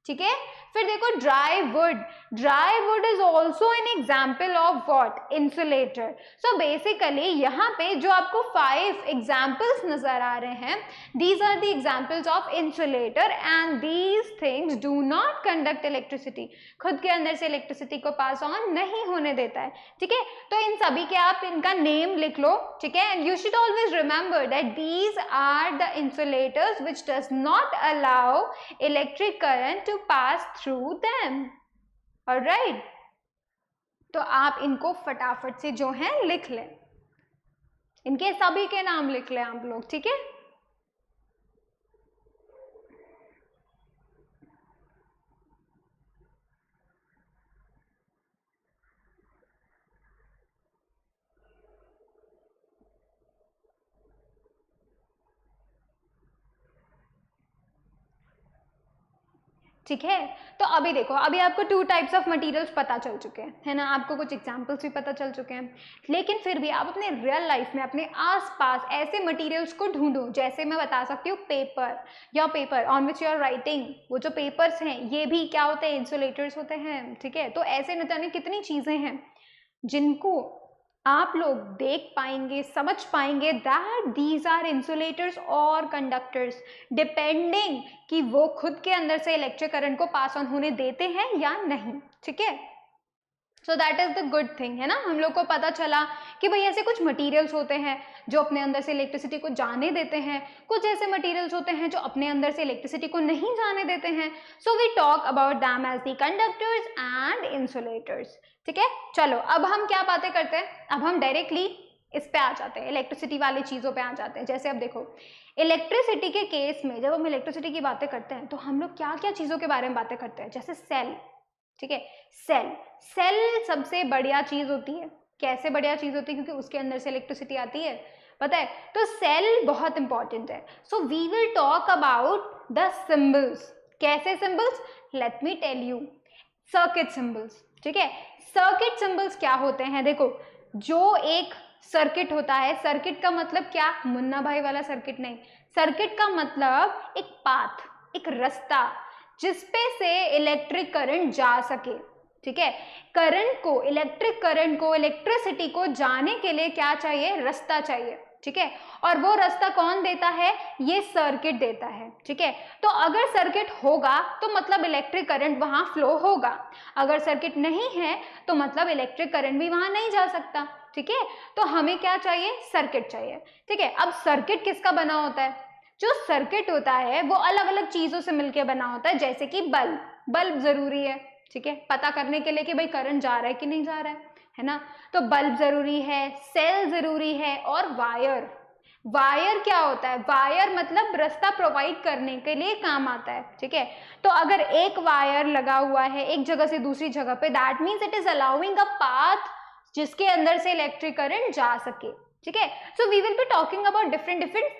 ठीक है। फिर देखो dry would, dry would is also an example of what, insulator. So basically यहाँ पे जो आपको 5 एग्जाम्पल्स नजर आ रहे हैं, these are the examples of insulator and these things do not conduct electricity, खुद के अंदर से इलेक्ट्रिसिटी को पास ऑन नहीं होने देता है, ठीक है। तो इन सभी के आप इनका नेम लिख लो, ठीक है, and you should always remember that these are the insulators which does not allow electric current to pass through them, alright? तो आप इनको फटाफट से जो है लिख लें, इनके सभी के नाम लिख लें आप लोग, ठीक है। ठीक है, तो अभी देखो, अभी आपको 2 टाइप्स ऑफ मटेरियल्स पता चल चुके हैं, है ना, आपको कुछ एग्जांपल्स भी पता चल चुके हैं, लेकिन फिर भी आप अपने रियल लाइफ में अपने आसपास ऐसे मटेरियल्स को ढूंढो, जैसे मैं बता सकती हूँ पेपर, या paper on which you are writing, वो जो पेपर्स हैं ये भी क्या होते हैं, इंसुलेटर्स होते हैं, ठीक है। तो ऐसे न जाने कितनी चीजें हैं जिनको आप लोग देख पाएंगे, समझ पाएंगे दैट दीज आर इंसुलेटर्स और कंडक्टर्स, डिपेंडिंग कि वो खुद के अंदर से इलेक्ट्रिक करंट को पास ऑन होने देते हैं या नहीं, ठीक है। So that is the good thing, है ना, हम लोग को पता चला कि भाई ऐसे कुछ मटेरियल्स होते हैं जो अपने अंदर से इलेक्ट्रिसिटी को जाने देते हैं, कुछ ऐसे मटेरियल्स होते हैं जो अपने अंदर से इलेक्ट्रिसिटी को नहीं जाने देते हैं। So we talk about them as the conductors and insulators, ठीक है। चलो अब हम क्या बातें करते हैं, अब हम डायरेक्टली इस पे आ जाते हैं, इलेक्ट्रिसिटी वाली चीज़ों पे आ जाते हैं। जैसे अब देखो इलेक्ट्रिसिटी के केस में जब हम इलेक्ट्रिसिटी की बातें करते हैं तो हम लोग क्या क्या चीज़ों के बारे में बातें करते हैं, जैसे सेल, ठीक है, सेल, सेल सबसे बढ़िया चीज़ होती है। कैसे बढ़िया चीज़ होती है, क्योंकि उसके अंदर से इलेक्ट्रिसिटी आती है, पता है, तो सेल बहुत इंपॉर्टेंट है। So we will talk about the symbols. कैसे symbols, let me tell you, circuit symbols, ठीक है। सर्किट सिंबल्स क्या होते हैं, देखो जो एक सर्किट होता है, सर्किट का मतलब क्या, मुन्ना भाई वाला सर्किट नहीं, सर्किट का मतलब एक पाथ, एक रास्ता जिसपे से इलेक्ट्रिक करंट जा सके, ठीक है। करंट को, इलेक्ट्रिक करंट को, इलेक्ट्रिसिटी को जाने के लिए क्या चाहिए, रास्ता चाहिए, ठीक है। और वो रास्ता कौन देता है, ये सर्किट देता है, ठीक है। तो अगर सर्किट होगा तो मतलब इलेक्ट्रिक करंट वहां फ्लो होगा, अगर सर्किट नहीं है तो मतलब इलेक्ट्रिक करंट भी वहां नहीं जा सकता, ठीक है। तो हमें क्या चाहिए, सर्किट चाहिए, ठीक है। अब सर्किट किसका बना होता है, जो सर्किट होता है वो अलग अलग चीजों से मिलकर बना होता है, जैसे कि बल्ब, बल्ब जरूरी है, ठीक है, पता करने के लिए कि भाई करंट जा रहा है कि नहीं जा रहा है ना, तो बल्ब जरूरी है, सेल जरूरी है, और वायर, वायर क्या होता है, वायर मतलब रास्ता प्रोवाइड करने के लिए काम आता है, ठीक है। तो अगर एक वायर लगा हुआ है एक जगह से दूसरी जगह पे, that means it is allowing a path जिसके अंदर से इलेक्ट्रिक करंट जा सके, ठीक है। So we will be talking about different different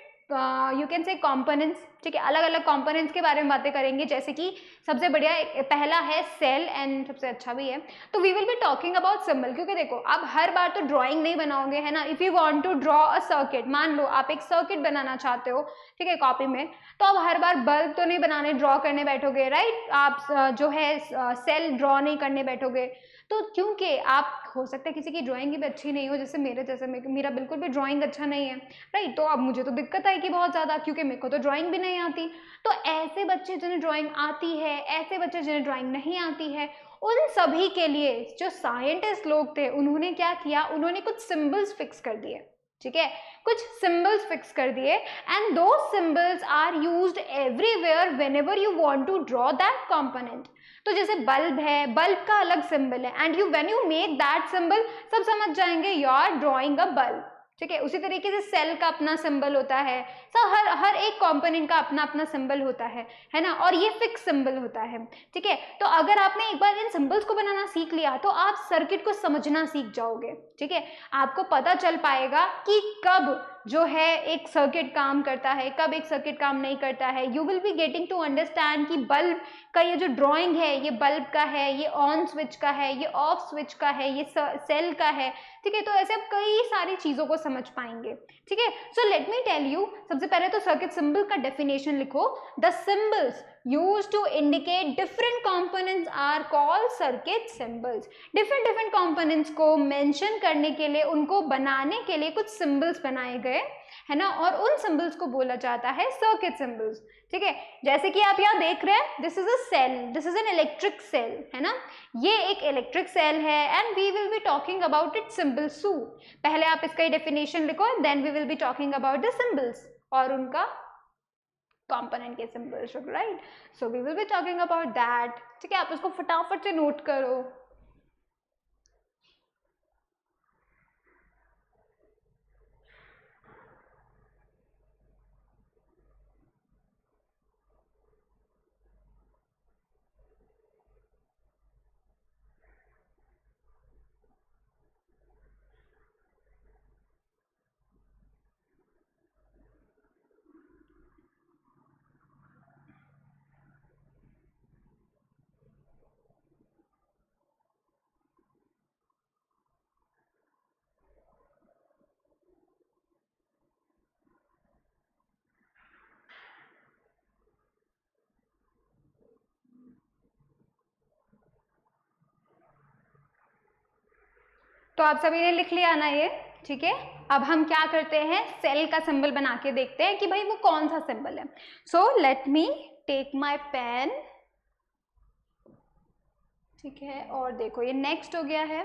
you can say components, ठीक है, अलग अलग कंपोनेंट्स के बारे में बातें करेंगे, जैसे कि सबसे बढ़िया पहला है सेल एंड सबसे अच्छा भी है, तो we will be talking about symbol. क्योंकि देखो आप हर बार तो ड्राइंग नहीं बनाओगे, है ना, if you want to draw a circuit, मान लो आप एक सर्किट बनाना चाहते हो, ठीक है, कॉपी में, तो आप हर बार बल्ब तो नहीं बनाने, ड्रॉ करने बैठोगे, राइट, आप जो है सेल ड्रॉ नहीं करने बैठोगे, तो क्योंकि आप, हो सकता है किसी की ड्राइंग भी अच्छी नहीं हो, जैसे मेरे जैसे, मेरा बिल्कुल भी ड्राइंग अच्छा नहीं है, राइट, तो अब मुझे तो दिक्कत आएगी बहुत ज़्यादा, क्योंकि मेरे को तो ड्राइंग भी नहीं आती। तो ऐसे बच्चे जिन्हें ड्राइंग आती है, ऐसे बच्चे जिन्हें ड्राइंग नहीं आती है, उन सभी के लिए जो साइंटिस्ट लोग थे उन्होंने क्या किया, उन्होंने कुछ सिंबल्स फिक्स कर दिए, ठीक है, कुछ सिंबल्स फिक्स कर दिए, एंड दो symbols are used everywhere whenever you want to draw that component. तो जैसे बल्ब है, बल्ब का अलग सिंबल है, and you when you make that symbol, सब समझ जाएंगे you are drawing a bulb, ठीक है। उसी तरीके से सेल का अपना सिंबल होता है, सब हर एक कंपोनेंट का अपना अपना सिंबल होता है ना, और ये फिक्स सिंबल होता है, ठीक है। तो अगर आपने एक बार इन सिंबल्स को बनाना सीख लिया तो आप सर्किट को समझना सीख जाओगे, ठीक है। आपको पता चल पाएगा कि कब जो है एक सर्किट काम करता है, कब एक सर्किट काम नहीं करता है. You will be getting to understand कि बल्ब का ये जो ड्राइंग है ये बल्ब का है, ये ऑन स्विच का है, ये ऑफ स्विच का है, ये सेल का है. ठीक है, तो ऐसे आप कई सारी चीज़ों को समझ पाएंगे. ठीक है, so let me tell you. सबसे पहले तो सर्किट सिंबल का डेफिनेशन लिखो. The symbols used to indicate different components are called circuit symbols. different components को mention करने के लिए, उनको बनाने के लिए कुछ symbols बनाए गए है ना, और उन symbols को बोला जाता है circuit symbols. ठीक है, जैसे कि आप यहाँ देख रहे हैं, this is a cell, this is an electric cell, है ना, ये एक electric cell है and we will be talking about its symbols soon. पहले आप इसका definition लिखो and then we will be talking about the symbols और उनका कंपोनेंट के symbols, right. So we will be talking about that. ठीक है, आप उसको फटाफट से नोट करो. तो आप सभी ने लिख लिया ना ये. ठीक है, अब हम क्या करते हैं, सेल का सिंबल बना के देखते हैं कि भाई वो कौन सा सिंबल है. So let me take my pen. ठीक है, और देखो ये नेक्स्ट हो गया है.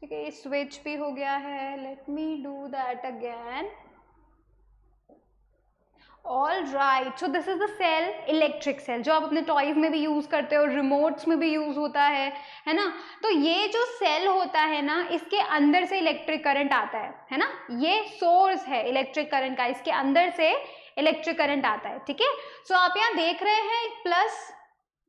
ठीक है, ये स्विच भी हो गया है. Let me do that again. All right, so this is the cell, electric cell, जो आप अपने टॉयज में भी यूज करते हो, रिमोट्स में भी यूज होता है ना. तो ये जो सेल होता है ना, इसके अंदर से इलेक्ट्रिक करंट आता है ना. ये सोर्स है इलेक्ट्रिक करंट का, इसके अंदर से इलेक्ट्रिक करंट आता है. ठीक है, सो आप यहाँ देख रहे हैं एक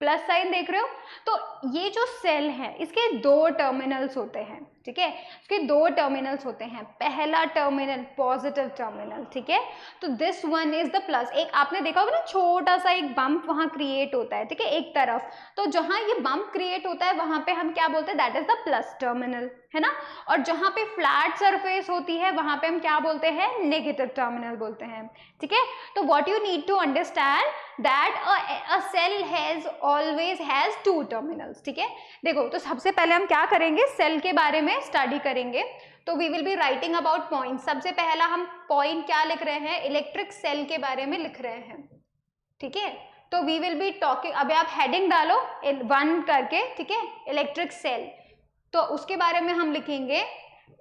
प्लस साइन देख रहे हो. तो ये जो सेल है इसके दो टर्मिनल्स होते हैं. ठीक है, इसके दो टर्मिनल्स होते हैं. पहला टर्मिनल पॉजिटिव टर्मिनल. ठीक है, तो this one is the plus. एक आपने देखा होगा ना, छोटा सा एक बम्प वहां क्रिएट होता है. ठीक है, एक तरफ, तो जहां ये बम्प क्रिएट होता है वहां पे हम क्या बोलते हैं, that is the plus terminal, है ना. और जहां पे फ्लैट सरफेस होती है वहां पे हम क्या बोलते हैं, नेगेटिव टर्मिनल बोलते हैं. ठीक है, तो what you need to understand that a cell has always has two terminals. ठीक है, देखो, तो सबसे पहले हम क्या करेंगे, सेल के बारे में स्टडी करेंगे. तो we will be writing about point. सबसे पहला हम पॉइंट क्या लिख रहे हैं, इलेक्ट्रिक सेल के बारे में लिख रहे हैं. ठीक है, तो वी विल बी टॉकिंग, अभी आप हेडिंग डालो 1 करके. ठीक है, इलेक्ट्रिक सेल, तो उसके बारे में हम लिखेंगे,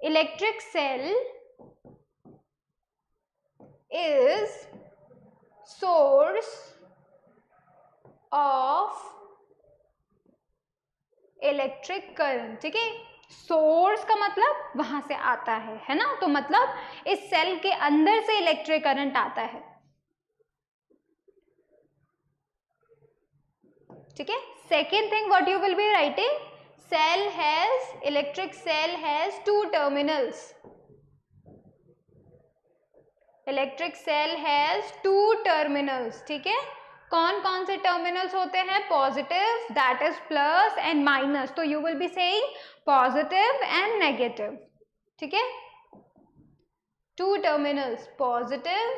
electric cell is source of electric current. ठीक है, सोर्स का मतलब वहां से आता है ना. तो मतलब इस सेल के अंदर से इलेक्ट्रिक करंट आता है. ठीक है, second thing what you will be writing, cell has, electric cell has two terminals. Electric cell has two terminals. ठीक है, कौन कौन से टर्मिनल्स होते हैं, positive, that is plus, and minus. तो you will be saying positive and negative. ठीक है, टू टर्मिनल्स, पॉजिटिव,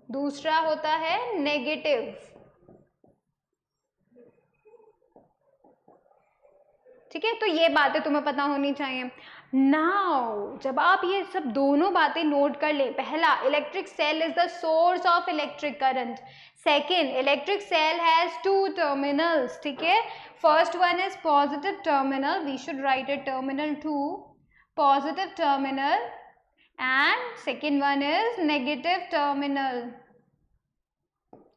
दूसरा होता है नेगेटिव. ठीक है, तो ये बातें तुम्हें पता होनी चाहिए. नाउ जब आप ये सब दोनों बातें नोट कर ले, पहला, electric cell is the source of electric current. Second, electric cell has two terminals. ठीक है, first one is positive terminal, we should write it terminal 2, positive terminal, and second one is negative terminal.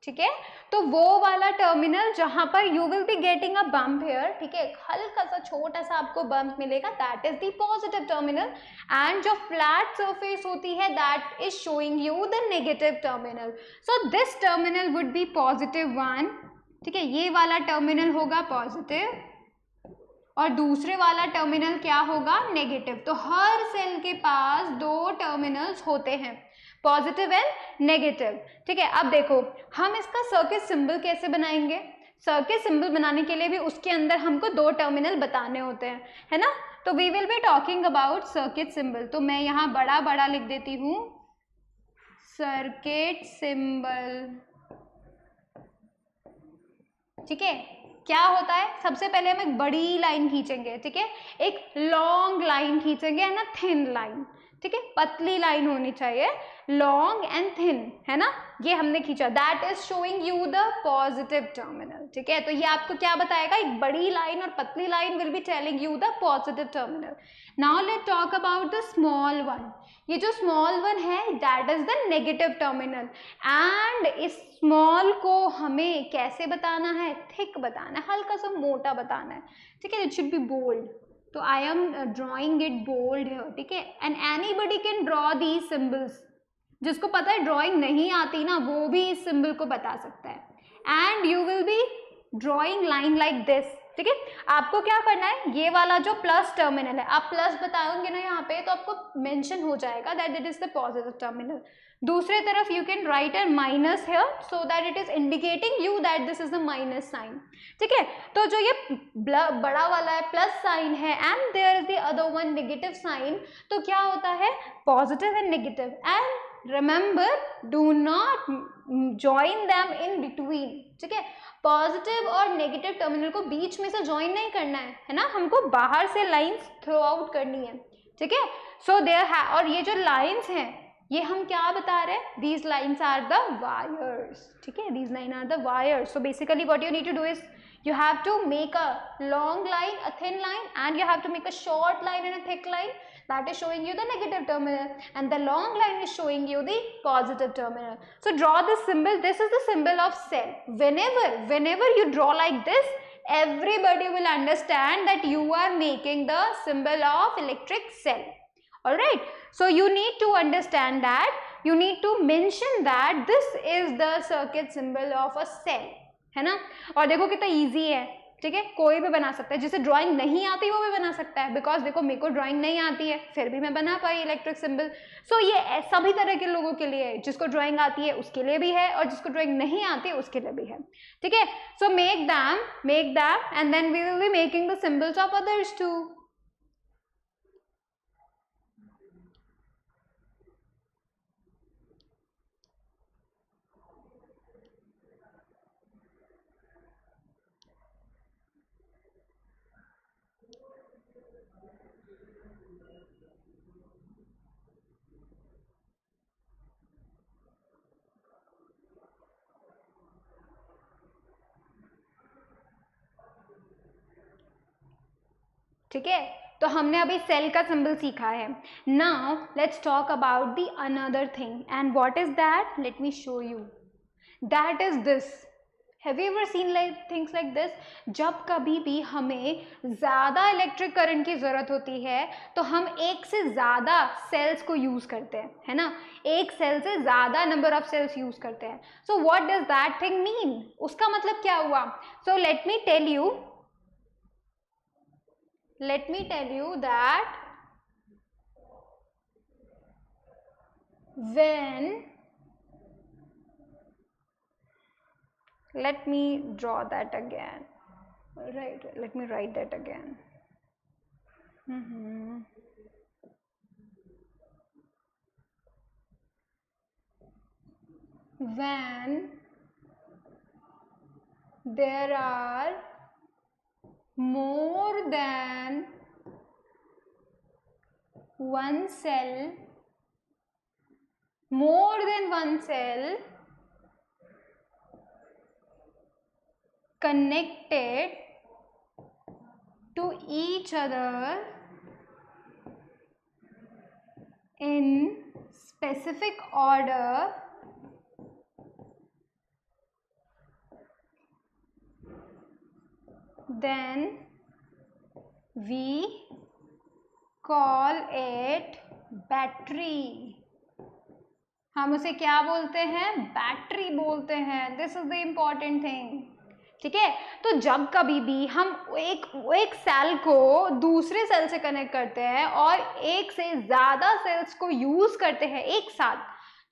ठीक है, तो वो वाला terminal जहां पर you will be getting a bump here. ठीक है, हल्का सा छोटा सा आपको बम्प मिलेगा, that is the positive terminal. And जो फ्लैट सरफेस होती है that is showing you the negative terminal. So this terminal would be positive 1. ठीक है, ये वाला टर्मिनल होगा पॉजिटिव, और दूसरे वाला टर्मिनल क्या होगा, नेगेटिव। तो हर सेल के पास दो टर्मिनल्स होते हैं, पॉजिटिव एंड नेगेटिव। ठीक है, अब देखो हम इसका सर्किट सिंबल कैसे बनाएंगे। सर्किट सिंबल बनाने के लिए भी उसके अंदर हमको दो टर्मिनल बताने होते हैं, है ना। तो we will be talking about circuit symbol. तो मैं यहाँ बड़ा बड़ा लिख देती हूँ, सर्किट सिंबल। ठीक है, क्या होता है, सबसे पहले हम एक बड़ी लाइन खींचेंगे, ठीक है, एक लॉन्ग लाइन खींचेंगे, है ना, थिन लाइन। ठीक है, पतली लाइन होनी चाहिए, लॉन्ग एंड थिन, है ना। ये हमने खींचा, that is showing you the positive terminal. ठीक है, तो ये आपको क्या बताएगा, एक बड़ी लाइन और पतली line will be telling you the positive terminal. Now let talk about the small one. ये जो स्मॉल वन है that is the negative terminal. And इस स्मॉल को हमें कैसे बताना है, थिक बताना है, हल्का सा मोटा बताना है। ठीक है, इट शुड बी बोल्ड। तो I am drawing it bold है। ठीक है, and anybody can draw these symbols. जिसको पता है ड्राइंग नहीं आती ना, वो भी इस सिंबल को बता सकता है। And you will B drawing line like this. ठीक है, आपको क्या करना है, ये वाला जो प्लस टर्मिनल है, आप प्लस बताओगे ना यहाँ पे, तो आपको मेंशन हो जाएगा that it is the positive terminal. दूसरे तरफ you can write a minus here so that it is indicating you that this is the minus sign. ठीक है, तो जो ये बड़ा वाला है प्लस साइन है and there is the other one negative sign, तो क्या होता है, positive and negative. And remember, do not join them in between. ठीक है, पॉजिटिव और नेगेटिव टर्मिनल को बीच में से ज्वाइन नहीं करना है ना, हमको बाहर से लाइंस थ्रो आउट करनी है। ठीक है, सो देयर है, और ये जो लाइंस हैं ये हम क्या बता रहे हैं, these lines are the wires. ठीक है, these line are the wires. So basically what you need to do is you have to make a long line, a thin line, and you have to make a short line and a thick line. That is showing you the negative terminal, and the long line is showing you the positive terminal. So draw this symbol. This is the symbol of cell. Whenever you draw like this, everybody will understand that you are making the symbol of electric cell. All right, so you need to understand that, you need to mention that this is the circuit symbol of a cell, है ना। और देखो कितना easy है। ठीक है, कोई भी बना सकता है, जिसे ड्राइंग नहीं आती वो भी बना सकता है, बिकॉज देखो मेरे को ड्राइंग नहीं आती है फिर भी मैं बना पाई इलेक्ट्रिक सिंबल। सो ये सभी तरह के लोगों के लिए है, जिसको ड्राइंग आती है उसके लिए भी है और जिसको ड्राइंग नहीं आती है उसके लिए भी है। ठीक है, so make them and then we will be making the symbols of others too. ठीक है, तो हमने अभी सेल का सिंबल सीखा है। Now let's talk about the another thing, and what is that, let me show you. That is this. Have you ever seen like things like this. जब कभी भी हमें ज़्यादा इलेक्ट्रिक करंट की ज़रूरत होती है तो हम एक से ज़्यादा सेल्स को यूज़ करते हैं, है ना, एक सेल से ज़्यादा नंबर ऑफ सेल्स यूज़ करते हैं। So what does that thing mean, उसका मतलब क्या हुआ। So let me tell you that when, let me draw that again, right, let me write that again. When there are more than one cell connected to each other in specific order, then we call it battery. हम उसे क्या बोलते हैं, battery बोलते हैं। This is the important thing ठीक है। तो जब कभी भी हम एक सेल को दूसरे सेल से कनेक्ट करते हैं और एक से ज्यादा सेल्स को यूज करते हैं एक साथ,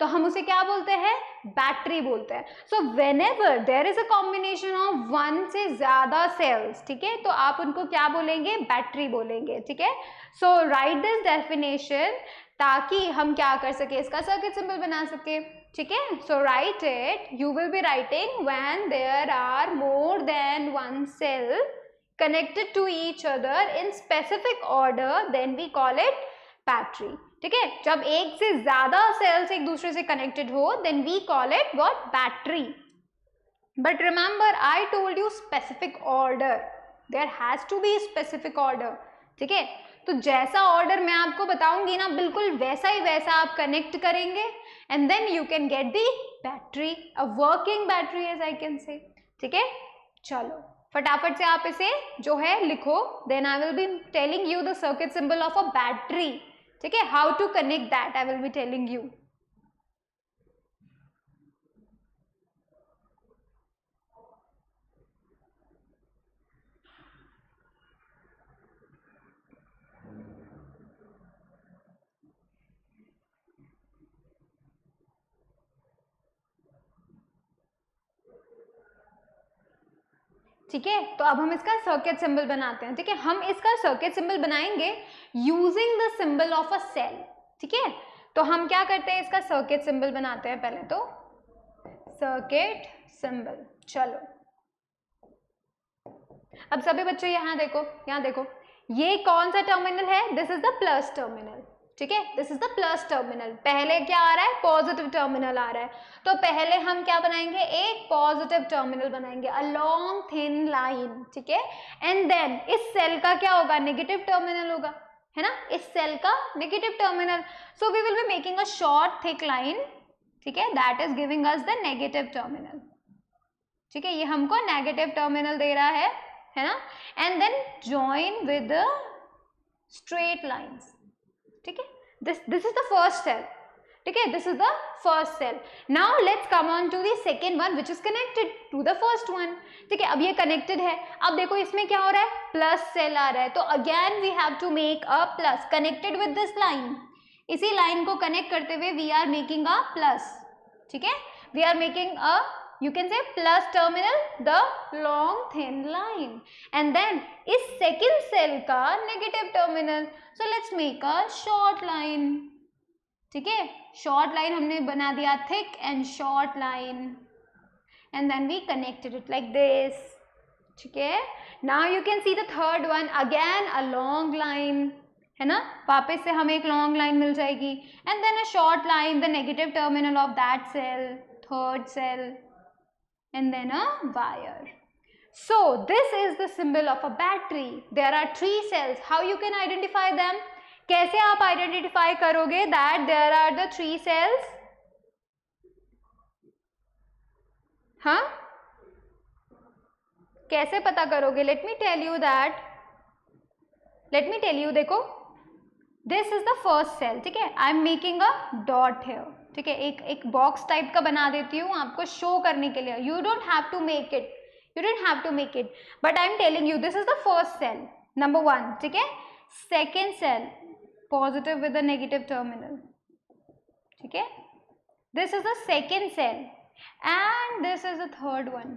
तो हम उसे क्या बोलते हैं, बैटरी बोलते हैं। So whenever there is a combination of one से ज्यादा सेल्स, ठीक है, तो आप उनको क्या बोलेंगे, बैटरी बोलेंगे, ठीक है। सो राइट दिस डेफिनेशन, ताकि हम क्या कर सके, इसका सर्किट सिंबल बना सके, ठीक है। So write it, you will be writing when there are more than one cell connected to each other in specific order, then we call it battery, ठीक है। जब एक से ज्यादा सेल्स एक दूसरे से कनेक्टेड हो, then we call it what, battery. But remember I told you specific order, there has to be specific order, ठीक है। तो जैसा ऑर्डर मैं आपको बताऊंगी ना, बिल्कुल वैसा ही वैसा आप कनेक्ट करेंगे and then you can get the battery, a working battery as I can say, ठीक है। चलो फटाफट से आप इसे जो है लिखो, then I will be telling you the circuit symbol of a battery, ठीक है, how to connect that I will be telling you. ठीक है, तो अब हम इसका सर्किट सिंबल बनाते हैं, ठीक है। हम इसका सर्किट सिंबल बनाएंगे using the symbol of a cell, ठीक है। तो हम क्या करते हैं, इसका सर्किट सिंबल बनाते हैं पहले, तो सर्किट सिंबल। चलो अब सभी बच्चों यहाँ देखो, यहाँ देखो, ये कौन सा टर्मिनल है, this is the plus terminal, ठीक है, this is the plus terminal. पहले क्या आ रहा है, पॉजिटिव टर्मिनल आ रहा है, तो पहले हम क्या बनाएंगे, एक पॉजिटिव टर्मिनल बनाएंगे अलोंग थिन लाइन, ठीक है। एंड देन इस सेल का क्या होगा, नेगेटिव टर्मिनल होगा, है ना, इस सेल का negative terminal. So we will be making a short thick line, ठीक है, that is giving us the negative terminal, ठीक है, ये हमको नेगेटिव टर्मिनल दे रहा है ना। And then join with straight lines, ठीक है, this is the first cell, ठीक है, this is the first cell. Now let's come on to the second one which is connected to the first one, ठीक है। अब ये connected है, अब देखो इसमें क्या हो रहा है, प्लस सेल आ रहा है, तो again we have to make a plus connected with this line, इसी लाइन को कनेक्ट करते हुए we are making a plus, ठीक है, we are making a, you can say plus terminal the long thin line, and then इस second cell का negative terminal, so let's make a short line, ठीक है, short line हमने बना दिया thick and short line, and then we connected it like this, ठीक है। now you can see the third one, again a long line, है ना, वापस से हमें एक long line मिल जाएगी, and then a short line, the negative terminal of that cell, third cell, and then a wire. So this is the symbol of a battery. There are three cells. How you can identify them? कैसे आप identify करोगे that there are the three cells? हाँ, कैसे पता करोगे? Let me tell you that. Let me tell you, देखो, this is the first cell, ठीक है, I am making a dot here, ठीक है, एक बॉक्स टाइप का बना देती हूँ आपको शो करने के लिए, you don't have to make it, you don't have to make it, but I am telling you this is the first cell, number one, ठीक है। Second cell positive with the negative terminal, ठीक है, this is the second cell, and this is the third one,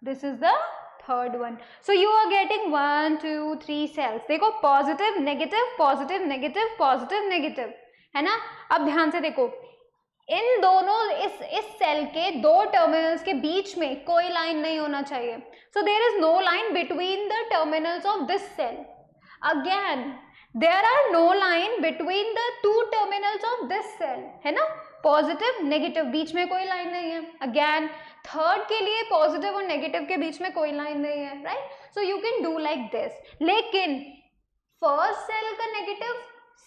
this is the third one. So you are getting 1 2 3 cells, देखो positive negative positive negative positive negative, है ना। अब ध्यान से देखो, इन दोनों इस सेल के दो टर्मिनल्स के बीच में कोई लाइन नहीं होना चाहिए, so there is no line between the terminals of this cell, again there are no line between the two terminals of this cell, है ना, पॉजिटिव नेगेटिव, बीच में कोई लाइन नहीं है, अगेन थर्ड के लिए पॉजिटिव और नेगेटिव के बीच में कोई लाइन नहीं है, right. So you can do like this, लेकिन फर्स्ट सेल का नेगेटिव,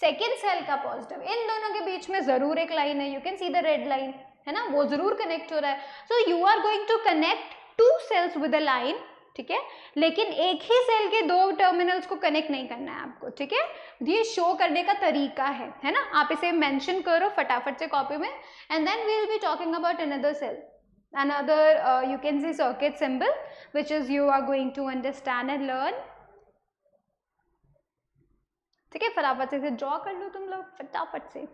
सेकेंड सेल का पॉजिटिव, इन दोनों के बीच में जरूर एक लाइन है, you can see the red line, है ना, वो जरूर कनेक्ट हो रहा है। So you are going to connect two cells with a line, ठीक है, लेकिन एक ही सेल के दो टर्मिनल्स को कनेक्ट नहीं करना है आपको, ठीक है, ये शो करने का तरीका है ना। आप इसे मेंशन करो फटाफट से कॉपी में, and then we will be talking about another cell, another you can see circuit symbol which is you are going to understand and learn. ठीक है, फटाफट से ड्रॉ कर लो तुम लोग फटाफट से.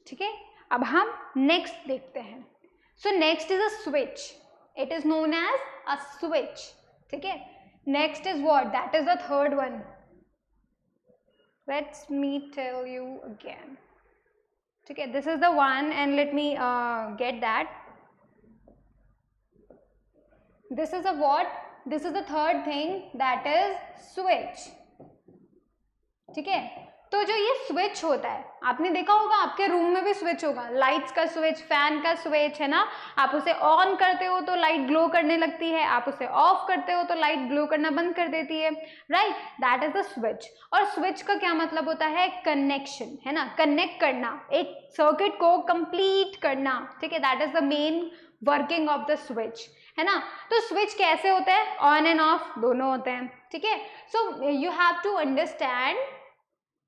ठीक है, अब हम नेक्स्ट देखते हैं. So next is a switch. It is known as a switch. ठीक है, next is what, that is the third one. Let's me tell you again. ठीक है, this is the one and let me get that. This is a what, this is the third thing, that is switch. ठीक है, तो जो ये switch होता है, आपने देखा होगा आपके रूम में भी स्विच होगा, लाइट्स का स्विच, फैन का स्विच, है ना. आप उसे ऑन करते हो तो लाइट ग्लो करने लगती है, आप उसे ऑफ करते हो तो लाइट ग्लो करना बंद कर देती है, right. That is the switch. और स्विच का क्या मतलब होता है, कनेक्शन, है ना, कनेक्ट करना, एक सर्किट को कंप्लीट करना. ठीक है, that is the main working of the switch, है ना. तो स्विच कैसे होता है, ऑन एंड ऑफ दोनों होते हैं. ठीक है, so you have to understand,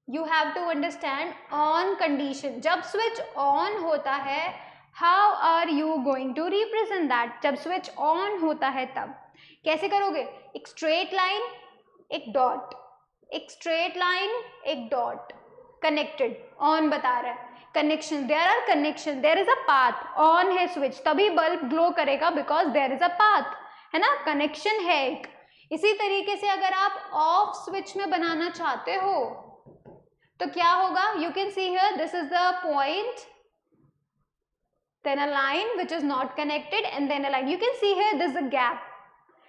you have to understand on condition. जब switch on होता है, how are you going to represent that? जब switch on होता है तब कैसे करोगे, एक straight line, एक dot, एक straight line, एक dot, connected, on बता रहा है, connection, there are connection, there is a path. on है switch तभी bulb glow करेगा because there is a path, है ना, connection है एक. इसी तरीके से अगर आप off switch में बनाना चाहते हो तो क्या होगा, you can see here, this is the point, then a line which is not connected and then a line. You can see here this a gap,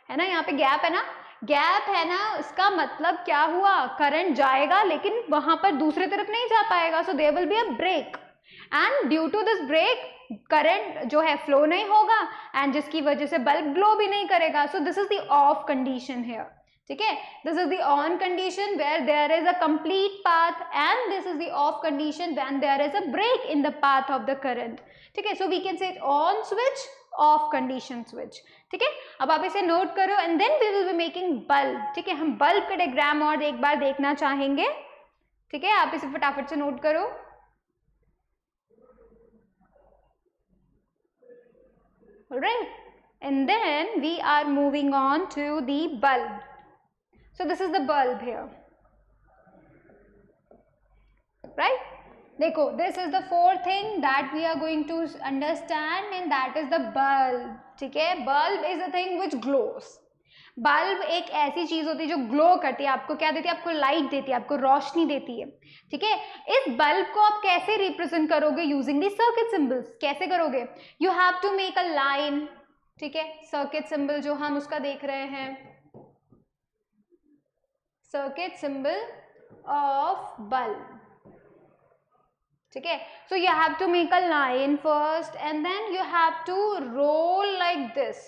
है ना, यहाँ पे गैप है ना, गैप है ना. इसका मतलब क्या हुआ, करंट जाएगा लेकिन वहां पर दूसरे तरफ नहीं जा पाएगा. So there will be a break and due to this break current जो है फ्लो नहीं होगा एंड जिसकी वजह से बल्ब ग्लो भी नहीं करेगा. So this is the off condition here. ठीक है, this is the on condition where there is a complete path and this is the off condition when there is a break in the path of the current. ठीक है, so we can say on switch, off condition switch. ठीक है, अब आप इसे note करो and then we will be making bulb. ठीक है, हम बल्ब का डायग्राम और एक बार देखना चाहेंगे. ठीक है, आप इसे फटाफट से नोट करो. Alright, and then we are moving on to the bulb. So this is the bulb here, right? देखो, this is the fourth thing that we are going to understand and that is the bulb. ठीक है, bulb is a thing which glows. Bulb एक ऐसी चीज होती है जो glow करती है, आपको क्या देती है, आपको लाइट देती है, आपको रोशनी देती है. ठीक है, इस बल्ब को आप कैसे रिप्रेजेंट करोगे, यूजिंग दी सर्किट सिंबल्स. कैसे करोगे, you have to make a line. ठीक है, सर्किट सिंबल जो हम उसका देख रहे हैं, circuit symbol of bulb. ठीक है, so you have to make a line first and then you have to roll like this.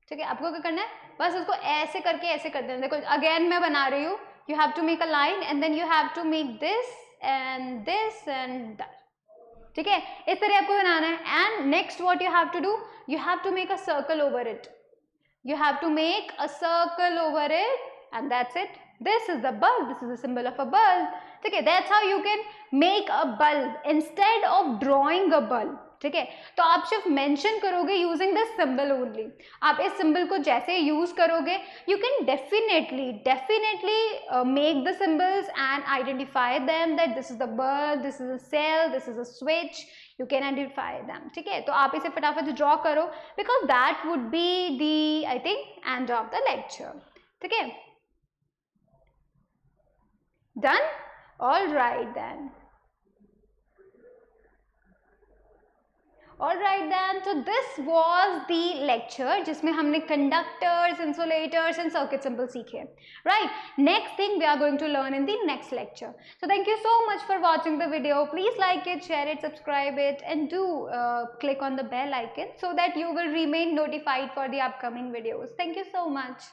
ठीक है, आपको क्या करना है, बस उसको ऐसे करके ऐसे कर देना. देखो अगेन मैं बना रही हूँ, you have to make a line and then you have to make this and that. ठीक है, इस तरह आपको बनाना है. and next what you have to do, you have to make a circle over it. You have to make a circle over it and that's it. This is the bulb, this is the symbol of a bulb. ठीक है, that's how you can make a bulb instead of drawing a bulb. ठीक है, तो आप सिर्फ mention करोगे using this symbol only. आप इस सिंबल को जैसे यूज करोगे, you can definitely make the symbols and identify them that this is the bulb, this is a cell, this is a switch. You can identify them. ठीक है, तो आप इसे फटाफट ड्रॉ करो because that would be the I think end of the lecture. ठीक है, done? All right then. All right then, so this was the lecture जिसमें हमने conductors, insulators and circuit symbols सीखे. Right, next thing we are going to learn in the next lecture. So thank you so much for watching the video. Please like it, share it, subscribe it and do click on the bell icon so that you will remain notified for the upcoming videos. Thank you so much.